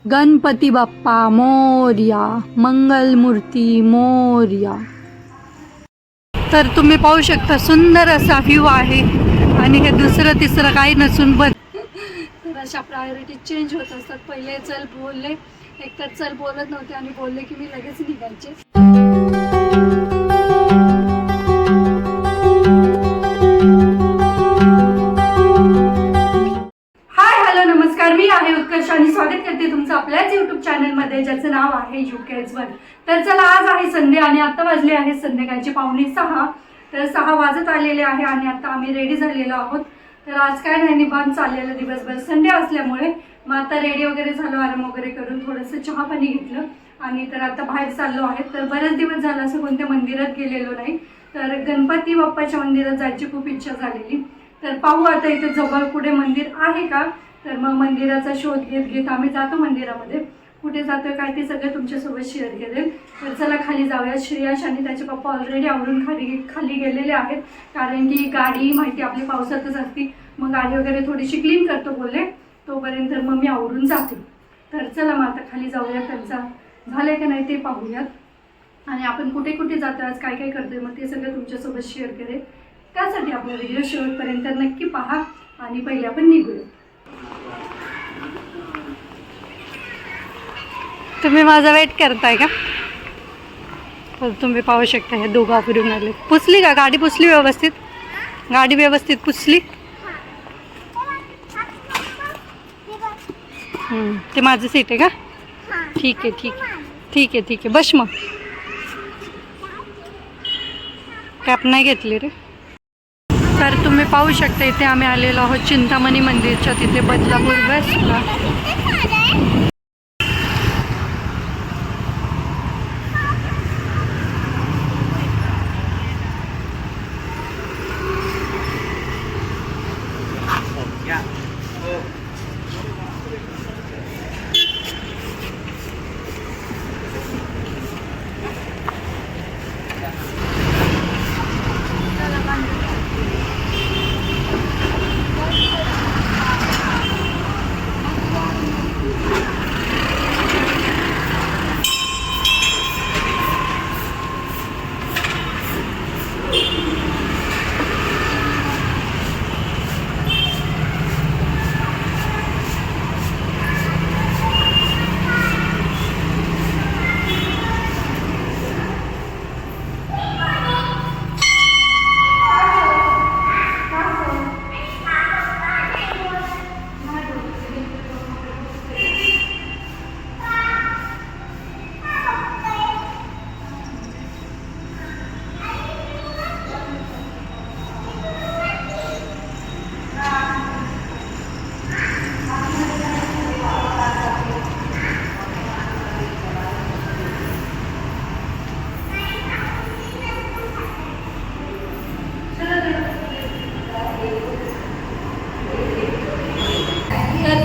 गणपती बाप्पा मोरया, मंगलमूर्ती मोरया. तर तुम्ही पाहू शकता सुंदर असा व्ह्यू आहे आणि हे दुसरं तिसरं काही नसून पण तर अशा प्रायोरिटी चेंज होत असतात. पहिले चल बोलले, एकतर चल बोलत नव्हते आणि बोलले की मी लगेच निघायचे. मी आहे उत्कर्ष आणि स्वागत करते तुमचं आपल्याच यूट्यूब चॅनलमध्ये ज्याचं नाव आहे UK1. तर चला आज आहे संडे आणि आता वाजले आहे संध्याकाळचे 5:45. तर 6 वाजत आलेले आहे आणि आता आम्ही रेडी झालेलो आहोत. तर आज काय नाही निवांत चाललेलं दिवसभर संडे असल्यामुळे. मग आता रेडी वगैरे झालो, आराम वगैरे करून थोडंसं चहा पाणी घेतलं आणि तर आता बाहेर चाललो आहे. तर बरेच दिवस झालं असं कोणत्या मंदिरात गेलेलो नाही. तर गणपती बाप्पाच्या मंदिरात जायची खूप इच्छा झालेली. तर पाहू आता इथे जवळ कुठे मंदिर आहे का. तर मग मंदिराचा शोध घेत आम्ही जातो मंदिरामध्ये. कुठे जातोय काय ते सगळं तुमच्यासोबत शेअर करेल. तर चला खाली जाऊया. श्रेयश आणि त्याचे पप्पा ऑलरेडी आवरून खाली गेलेले आहेत, कारण की गाडी माहिती आपली पावसातच असती. मग गाडी वगैरे थोडीशी क्लीन करतो बोलले, तोपर्यंत मग मी आवरून जाते. तर चला मग आता खाली जाऊया. त्यांचा झालंय का नाही ते पाहूयात आणि आपण कुठे कुठे जातो, आज काय काय करतोय मग ते सगळं तुमच्यासोबत शेअर करेल. त्यासाठी आपला व्हिडिओ शेवटपर्यंत नक्की पहा आणि पहिले आपण निघूया. तुम्ही माझा वेट करताय का. तर तुम्ही पाहू शकता हे दोघं फिरून आले. पुसली का गाडी, पुसली व्यवस्थित, गाडी व्यवस्थित पुसली. ते माझं सीट आहे का. ठीक आहे ठीक आहे ठीक आहे ठीक आहे. बस मग कॅप नाही घेतली रे. तर तुम्ही पाहू शकता इथे आम्ही आलेलो आहोत चिंतामणी मंदिरच्या तिथे बदलापूर वेस्टला.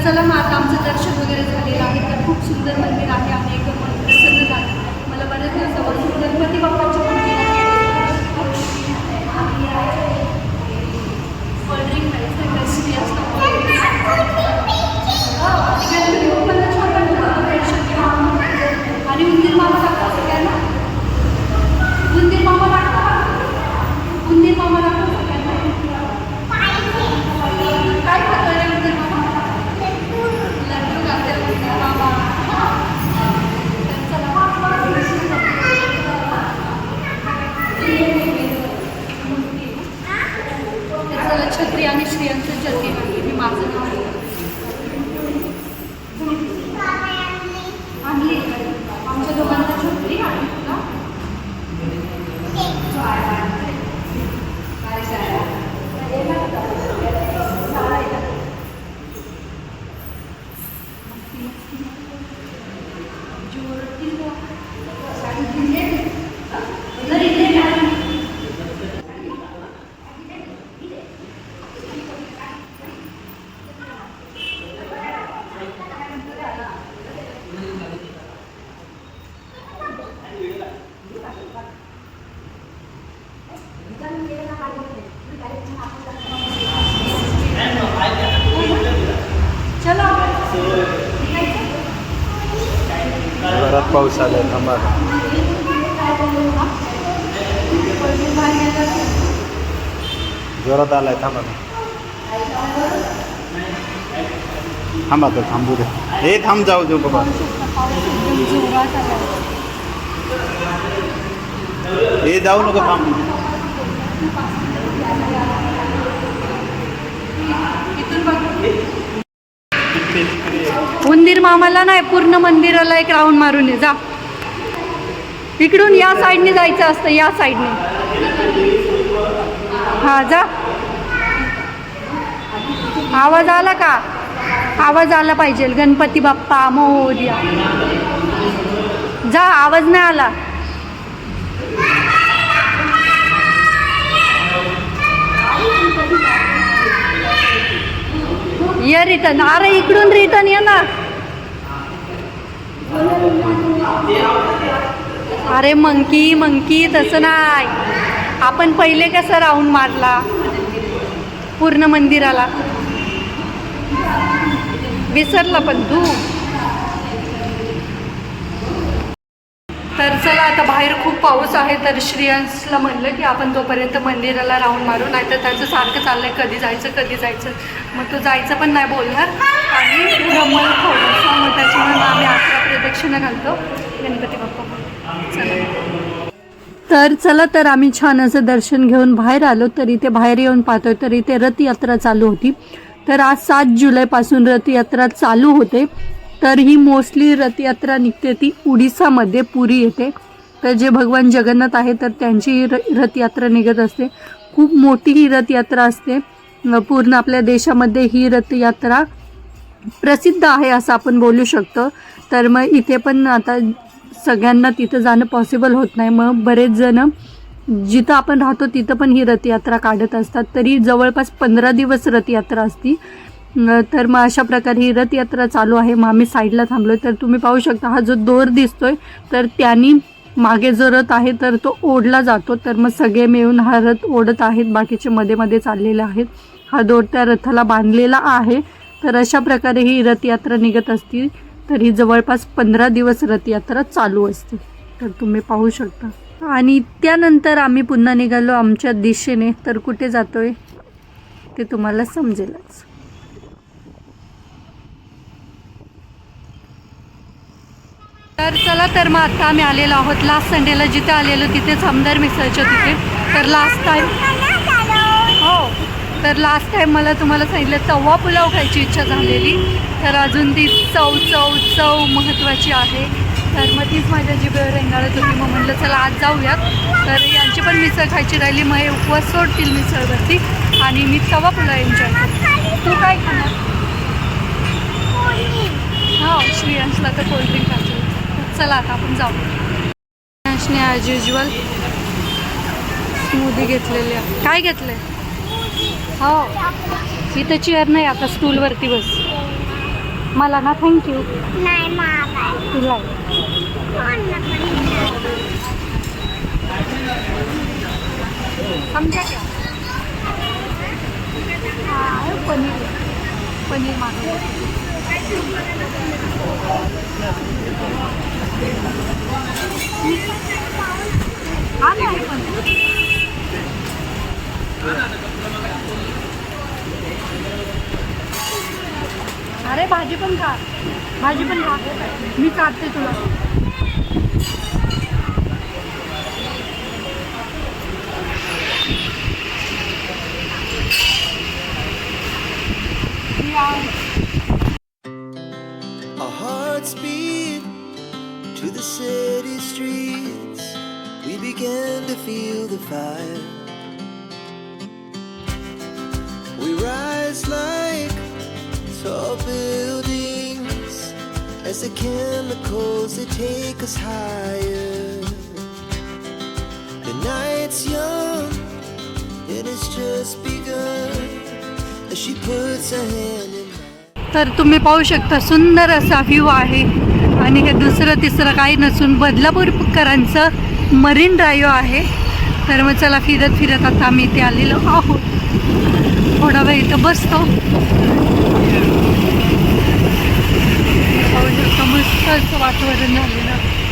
चला मग आता आमचं दर्शन वगैरे झालेलं आहे. तर खूप सुंदर मंदिर आहे आणि एकदम मन प्रसन्न झालं. मला बरेच दिवसापासून गणपती बाप्पाच्या मंदिरात कोल्ड्रिंक प्यायचं टेस्टी असतं. गणपती बाप्पाला छान आणि उंदीर मामा लागतो सगळ्यांना. उंदीर मामा लागतो, उंदीर मामा लागतो सगळ्यांना. काय खातोय रे उंदीर मामा. छत्री आणि श्रियांचं जर्नी आहे. मी माझं नाव आणली आमच्या दोघांना छत्री आणि तुला जोरात पाऊस आलाय थांबा. जोरात आलाय थांबा. थांबा तर थांबू दे. हे थांब जाऊ देऊ बाबा. हे जाऊ नको थांब. उंदीर मामाला नाही, पूर्ण मंदिराला एक राऊंड मारून ये जा. इकडून या साईडने जायचं असतं, या साईडने. हा जा. आवाज आला का? आवाज आला पाहिजे. गणपती बाप्पा मोरया. जा, आवाज नाही आला. ये रिटर्न. अरे इकडून रिटर्न ये ना. अरे मंकी मंकी तसं नाही. आपण पहिले कसं राऊंड मारला पूर्ण मंदिराला, विसरला पण तू. तर चला, आता बाहेर खूप पाऊस आहे, तर श्रेयांसला म्हणलं की आपण तोपर्यंत मंदिराला राऊंड मारू, नाही तर त्याचं सारखं चाललंय कधी जायचं कधी जायचं. मग तो जायचं पण नाही बोलणार आणि रमल थोडंसं. मग त्याच्यामुळे आम्ही 11 प्रदक्षिणा घालतो गणपती बाप्पा. तर चला, तर आम्ही छान असं दर्शन घेऊन बाहेर आलो. तर इथे बाहेर येऊन पाहतोय तर इथे रथयात्रा चालू होती. तर आज 7 जुलैपासून रथयात्रा चालू होते. तर ही मोस्टली रथयात्रा निघते ती उडीसामध्ये पुरी येते. तर जे भगवान जगन्नाथ आहे तर त्यांची रथयात्रा निघत असते. खूप मोठी ही रथयात्रा असते. पूर्ण आपल्या देशामध्ये ही रथयात्रा प्रसिद्ध आहे असं आपण बोलू शकतो. तर मग इथे पण आता सगळ्यांना तिथं जाणं पॉसिबल होत नाही. मग बरेच जण जिथं आपण राहतो तिथं पण ही रथयात्रा काढत असतात. तरी जवळपास 15 दिवस रथयात्रा असती. तर मग अशा प्रकारे ही रथयात्रा चालू आहे. मग आम्ही साईडला थांबलोय. तर तुम्ही पाहू शकता हा जो दोर दिसतोय तर त्यांनी मागे जो रथ आहे तर तो ओढला जातो. तर मग सगळे मिळून हा रथ ओढत आहेत, बाकीचे मध्ये मध्ये चाललेले आहेत. हा दोर त्या रथाला बांधलेला आहे. तर अशा प्रकारे ही रथयात्रा निघत असती. तर ही जवळपास 15 दिवस रथयात्रा चालू असते. तर तुम्ही पाहू शकता. आणि त्यानंतर आम्ही पुन्हा निघालो आमच्या दिशेने. तर कुठे जातोय ते तुम्हाला समजेलच. तर चला, तर मग आता आम्ही आलेलो आहोत लास्ट संडेला जिथे आलेलो तिथेच आमदार मिसळच्या तिथे. तर लास्ट टाईम तर लास्ट टाईम मला तुम्हाला सांगितलं तवा पुलाव खायची इच्छा झालेली. तर अजून ती चव चव चव महत्त्वाची आहे. तर मग तीच माझ्या जिभेवर रेंगाळत होती. मग म्हटलं चला आज जाऊयात. तर यांची पण मिसळ खायची राहिली. मग हे उपवास सोडतील मिसळवरती आणि मी तवा पुलाव एन्जॉय करते. तू काय खाणार? हो, श्रेयांशला तर कोल्ड्रिंक खायची. चला आता आपण जाऊ. श्रेयांशने ॲज युजल स्मूदी घेतलेली आहे. काय घेतलं आहे? हो, इथं चेअर नाही, आता स्टूलवरती बस. मला ना थँक्यू. तुला समजा क्या? पनीर पनीर मागवलं. हा नाही पण अरे भाजी पण खा, भाजी पण खा. मी काढते तुला. Our hearts beat to the city streets. We began to feel the fire. We rise like tall buildings as the chemicals they take us higher. The night's young and it's just begun as she puts her hand in. तर तुम्ही पाहू शकता सुंदर असा view आहे. आणि हे दुसरं तिसरं काही नसून बदलापूरकरांचं मरीन ड्राईव्ह आहे. तर मग चला फिरत फिरत आता आम्ही इथे आलेलो आहोत. थोडा वेळ इथं बसतो. पाहू शकतो मस्त असं वातावरण झालेलं.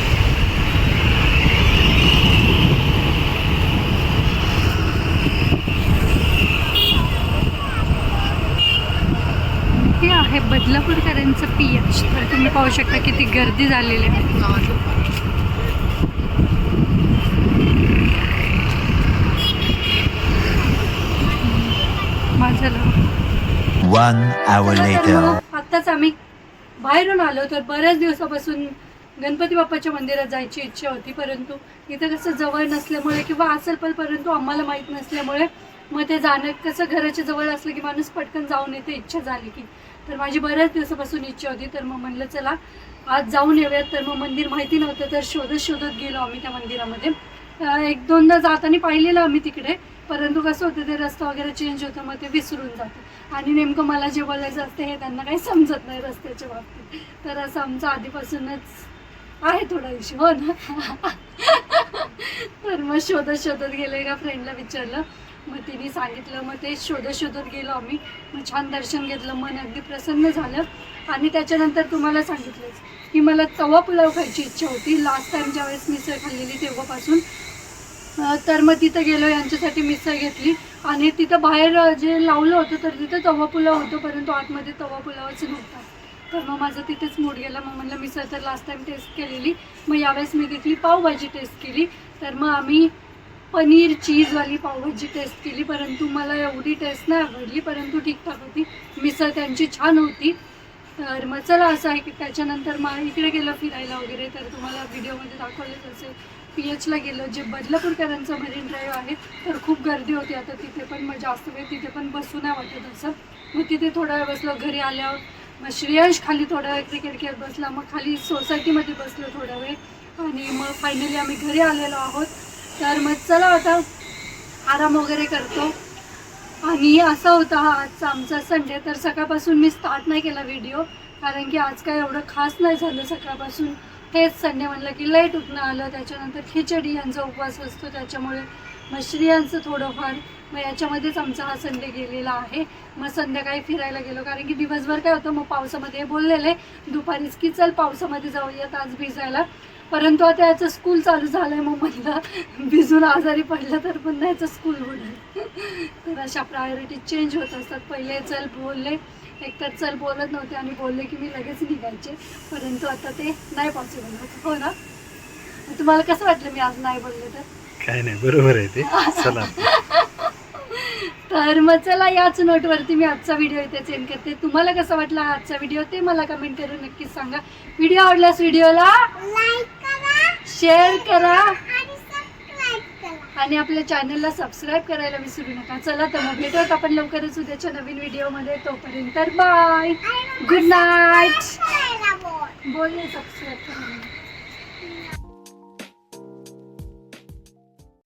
हे आहे बदलापूरकरांचं PH. तर तुम्ही पाहू शकता किती गर्दी झालेली आहे. One hour later. आत्ताच आम्ही बाहेरून आलो. तर बऱ्याच दिवसापासून गणपती बाप्पाच्या मंदिरात जायची इच्छा होती, परंतु इथं कसं जवळ नसल्यामुळे किंवा असेल पण परंतु आम्हाला माहीत नसल्यामुळे मग ते जाणं कसं घराच्या जवळ असलं की माणूस पटकन जाऊन येते इच्छा झाली की. तर माझी बऱ्याच दिवसापासून इच्छा होती, तर मग म्हणलं चला आज जाऊन येऊयात. तर मग मंदिर माहिती नव्हतं, तर शोधत गेलो आम्ही त्या मंदिरामध्ये. एक दोनदा जाताना पाहिलेलं आम्ही तिकडे, परंतु कसं होतं ते रस्ता वगैरे चेंज होतं, मग ते विसरून जातं. आणि नेमकं मला जे बोलायचं असते हे त्यांना काही समजत नाही रस्त्याच्या बाबतीत. तर असं आमचं आधीपासूनच आहे थोडा इश्यू, हो ना. तर मग शोधत गेले. एका फ्रेंडला विचारलं, मग तिने सांगितलं. मग ते शोधत गेलो आम्ही. मग छान दर्शन घेतलं, मन अगदी प्रसन्न झालं. आणि त्याच्यानंतर तुम्हाला सांगितलंच की मला तवा पुलाव खायची इच्छा होती. लास्ट टाईम ज्यावेळेस मिसळ खाल्लेली तेव्हापासून. तर मग तिथं गेलो, यांच्यासाठी मिसळ घेतली. आणि तिथं बाहेर जे लावलं होतं तर तिथं तवा पुलाव होतं, परंतु आतमध्ये तवा पुलावच नव्हता. तर मग माझं तिथेच मूड गेला. मग म्हणलं मिसळ तर लास्ट टाईम टेस्ट केलेली, मग यावेळेस मी तिथली पावभाजी टेस्ट केली. तर मग आम्ही पनीर चीजवाली पावभाजी टेस्ट केली, परंतु मला एवढी टेस्ट नाही आवडली, परंतु ठीकठाक होती. मिसळ त्यांची छान होती. तर मग चला असं आहे की त्याच्यानंतर मग इकडे गेलो फिरायला वगैरे. तर तुम्हाला व्हिडिओमध्ये दाखवलेच असेल PHला गेलो, जे बदलापूरकरांचं मरीन ड्राईव्ह आहे. तर खूप गर्दी होती आता तिथे पण, मग जास्त वेळ तिथे पण बसू नाही वाटत असं. मग तिथे थोडा वेळ बसलो. घरी आल्यावर मग श्रेयांश खाली थोडा वेळ क्रिकेट खेळत बसला, मग खाली सोसायटीमध्ये बसलो थोडा वेळ. आणि मग फायनली आम्ही घरी आलेलो आहोत. तर मग चला आता आराम वगैरे करतो. आणि असा होता हा आजचा आमचा संडे. तर सकाळपासून मी स्टार्ट नाही केला व्हिडिओ, कारण की आज काय एवढं खास नाही झालं सकाळपासून. हेच संडे म्हणलं की लेट उठणं आलं. त्याच्यानंतर खिचडी यांचा उपवास असतो त्याच्यामुळे, मग श्रेयांचं थोडंफार, मग याच्यामध्येच आमचा हा संडे गेलेला आहे. मग संध्याकाळी फिरायला गेलो, कारण की दिवसभर काय होतं मग पावसामध्ये बोललेले दुपारीच की चल पावसामध्ये जाऊयात आज भिजायला, परंतु आता याचं स्कूल चालू झालं आहे. मग म्हणलं भिजून आजारी पडलं तर पुन्हा याचं स्कूल बुडेल. तर अशा प्रायोरिटी चेंज होत असतात. पहिले चल बोलले, एकतर चल बोलत नव्हते आणि बोलले की मी लगेच निघायचे, परंतु आता ते नाही पॉसिबल होतं, हो ना. तुम्हाला कसं वाटलं मी आज नाही बोलले तर? काय नाही, बरोबर आहे ते. चला तर मग चला याच नोटवरती मी आजचा व्हिडिओ इथे सेंड करते. तुम्हाला कसा वाटला आजचा व्हिडिओ ते मला कमेंट करून नक्कीच सांगा. व्हिडिओ आवडल्यास व्हिडिओला लाईक करा, शेअर करा आणि सबस्क्राईब करा. आणि आपल्या चॅनलला सबस्क्राईब करायला विसरू नका. चला तर मग भेटूयात आपण लवकरच उद्याच्या नवीन व्हिडिओमध्ये. तोपर्यंत बाय, गुड नाईट. करायला बोल. बोलले सबस्क्राईब करा.